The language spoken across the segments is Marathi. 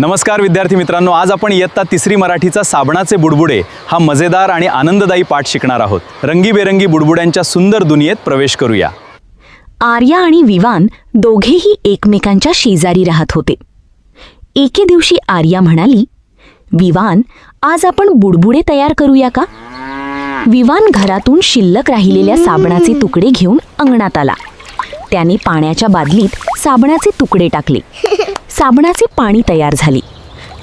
नमस्कार विद्यार्थी मित्रांनो, आज आपण इयत्ता तिसरी मराठीचा साबणाचे बुडबुडे हा मजेदार आणि आनंददायी पाठ शिकणार आहोत. रंगीबेरंगी बुडबुड्यांच्या सुंदर दुनियेत प्रवेश करूया. आर्या आणि विवान दोघेही एकमेकांच्या शेजारी राहत होते. एके दिवशी आर्या म्हणाली, विवान, आज आपण बुडबुडे तयार करूया का? विवान घरातून शिल्लक राहिलेल्या साबणाचे तुकडे घेऊन अंगणात आला. त्याने पाण्याच्या बादलीत साबणाचे तुकडे टाकले. साबणाचे पाणी तयार झाले.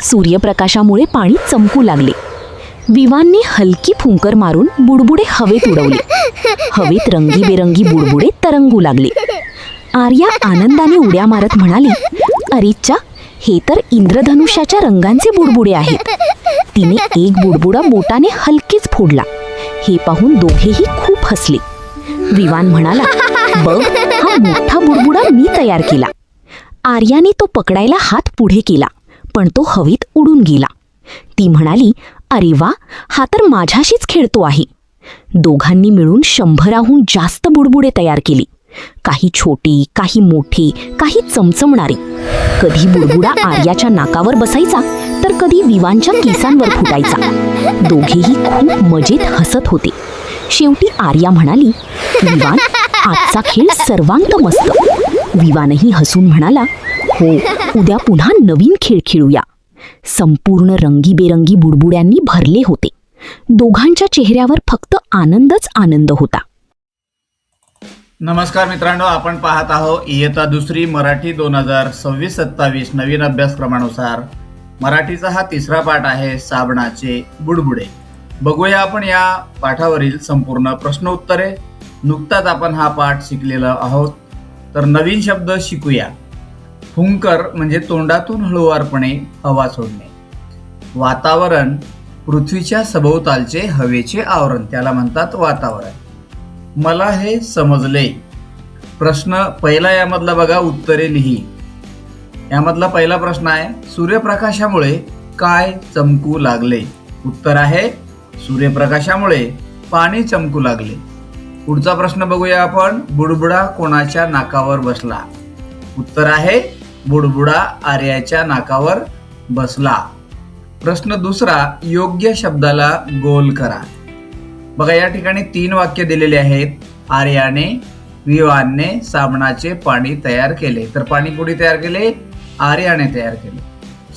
सूर्यप्रकाशामुळे पाणी चमकू लागले. विवानने हलकी फुंकर मारून बुडबुडे हवेत उडवले. हवेत रंगीबेरंगी बुडबुडे तरंगू लागले. आर्या आनंदाने उड्या मारत म्हणाली, अरेच्चा, हे तर इंद्रधनुष्याच्या रंगांचे बुडबुडे आहेत. तिने एक बुडबुडा बोटाने हलकीच फोडला. हे पाहून दोघेही खूप हसले. विवान म्हणाला, बघ, हा मोठा बुडबुडा मी तयार केला. आर्याने तो पकडायला हात पुढे केला, पण तो हवेत उडून गेला. ती म्हणाली, अरे वा, हा तर माझ्याशीच खेळतो आहे. दोघांनी मिळून 100हून जास्त बुडबुडे तयार केली. काही छोटे, काही मोठे, काही चमचमणारे. कधी बुडबुडा आर्याच्या नाकावर बसायचा, तर कधी विवानच्या केसांवर फुटायचा. दोघेही खूप मजेत हसत होते. शेवटी आर्या म्हणाली, विवान, आजचा खेळ सर्वांत मस्त. विवानही हसून म्हणाला, हो, उद्या पुन्हा नवीन खेळ खेळूया. संपूर्ण रंगीबेरंगी बुडबुड्यांनी भरले होते. दोघांच्या चेहऱ्यावर फक्त आनंदच आनंद होता. नमस्कार मित्रांनो, आपण पाहत आहोत इयत्ता दुसरी मराठी 2026-27 नवीन अभ्यासक्रमानुसार मराठीचा हा तिसरा पाठ आहे, साबणाचे बुडबुडे. बघूया आपण या पाठावरील संपूर्ण प्रश्न उत्तरे. नुकताच आपण हा पाठ शिकलेला आहोत, तर नवीन शब्द शिकूया. फुंकर म्हणजे तोंडातून हळुवारपणे हवा सोडणे. वातावरण, पृथ्वीच्या सभोवतालचे हवेचे आवरण, त्याला म्हणतात वातावरण. मला हे समजले. प्रश्न पहिला यामधला बघा, उत्तरे लिही. यामधला पहिला प्रश्न आहे, सूर्यप्रकाशामुळे काय चमकू लागले? उत्तर आहे, सूर्यप्रकाशामुळे पाणी चमकू लागले. पुढचा प्रश्न बघूया आपण, बुडबुडा कोणाच्या नाकावर बसला? उत्तर आहे, बुडबुडा आर्याच्या नाकावर बसला. प्रश्न दुसरा, योग्य शब्दाला गोल करा. बघा, या ठिकाणी 3 वाक्य दिलेले आहेत. आर्याने, विवानने साबणाचे पाणी तयार केले. तर पाणी कुठे तयार केले? आर्याने तयार केले.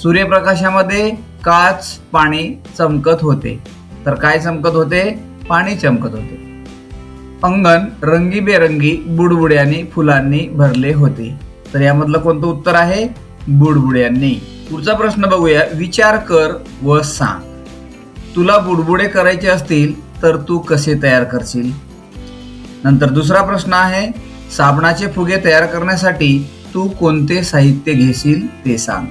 सूर्यप्रकाशामध्ये काच पाणी चमकत होते. तर काय चमकत होते? पाणी चमकत होते. अंगण रंगीबेरंगी बुडबुड्यांनी, फुलांनी भरले होते. तर यामधलं कोणतं उत्तर आहे? बुडबुड्यांनी. पुढचा प्रश्न बघूया, विचार कर व सांग. तुला बुडबुडे करायचे असतील तर तू कसे तयार करशील? नंतर दुसरा प्रश्न आहे, साबणाचे फुगे तयार करण्यासाठी तू कोणते साहित्य घेशील ते सांग.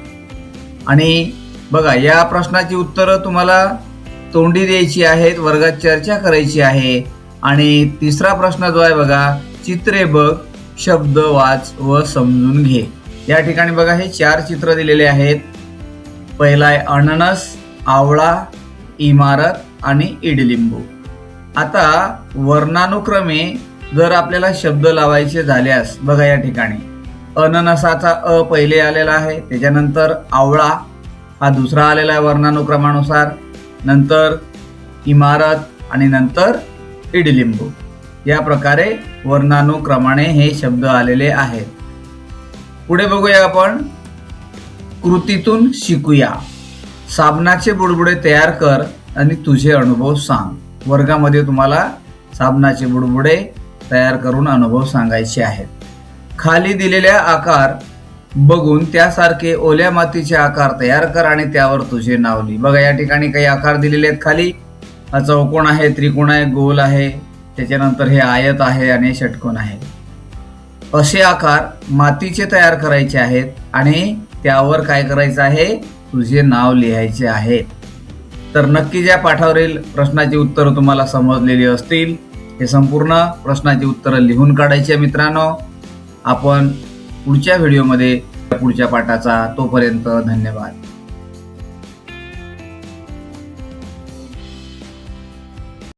आणि बघा, या प्रश्नाची उत्तरं तुम्हाला तोंडी द्यायची आहेत, वर्गात चर्चा करायची आहे. आणि तिसरा प्रश्न जो आहे बघा, चित्रे बघ, शब्द वाच व समजून घे. या ठिकाणी बघा, हे 4 चित्र दिलेले आहेत. पहिला आहे अननस, आवळा, इमारत आणि इडलिंबू. आता वर्णानुक्रमे जर आपल्याला शब्द लावायचे झाल्यास बघा, या ठिकाणी अननसाचा अ पहिले आलेला आहे, त्याच्यानंतर आवळा हा दुसरा आलेला आहे वर्णानुक्रमानुसार, नंतर इमारत आणि नंतर इडलिंबू. या प्रकारे वर्णानुक्रमाने हे शब्द आलेले आहेत. पुढे बघूया आपण, कृतीतून शिकूया. साबणाचे बुडबुडे तयार कर आणि तुझे अनुभव सांग. वर्गामध्ये तुम्हाला साबणाचे बुडबुडे तयार करून अनुभव सांगायचे आहेत. खाली दिलेल्या आकार बघून त्यासारखे ओल्या मातीचे आकार तयार कर आणि त्यावर तुझे नाव लिही. बघा, या ठिकाणी काही आकार दिलेले आहेत. खाली हा चौकोन आहे, त्रिकोण आहे, गोल आहे, त्याच्यानंतर हे आयत आहे आणि षटकोन आहे. असे आकार मातीचे तयार करायचे आहेत आणि त्यावर काय करायचं आहे? तुझे नाव लिहायचे आहे. तर नक्की या पाठावरील प्रश्नाची उत्तरं तुम्हाला समजलेली असतील. हे संपूर्ण प्रश्नाची उत्तरं लिहून काढायची आहे मित्रांनो. आपण पुढच्या व्हिडिओमध्ये पुढच्या पाठाचा. तोपर्यंत धन्यवाद.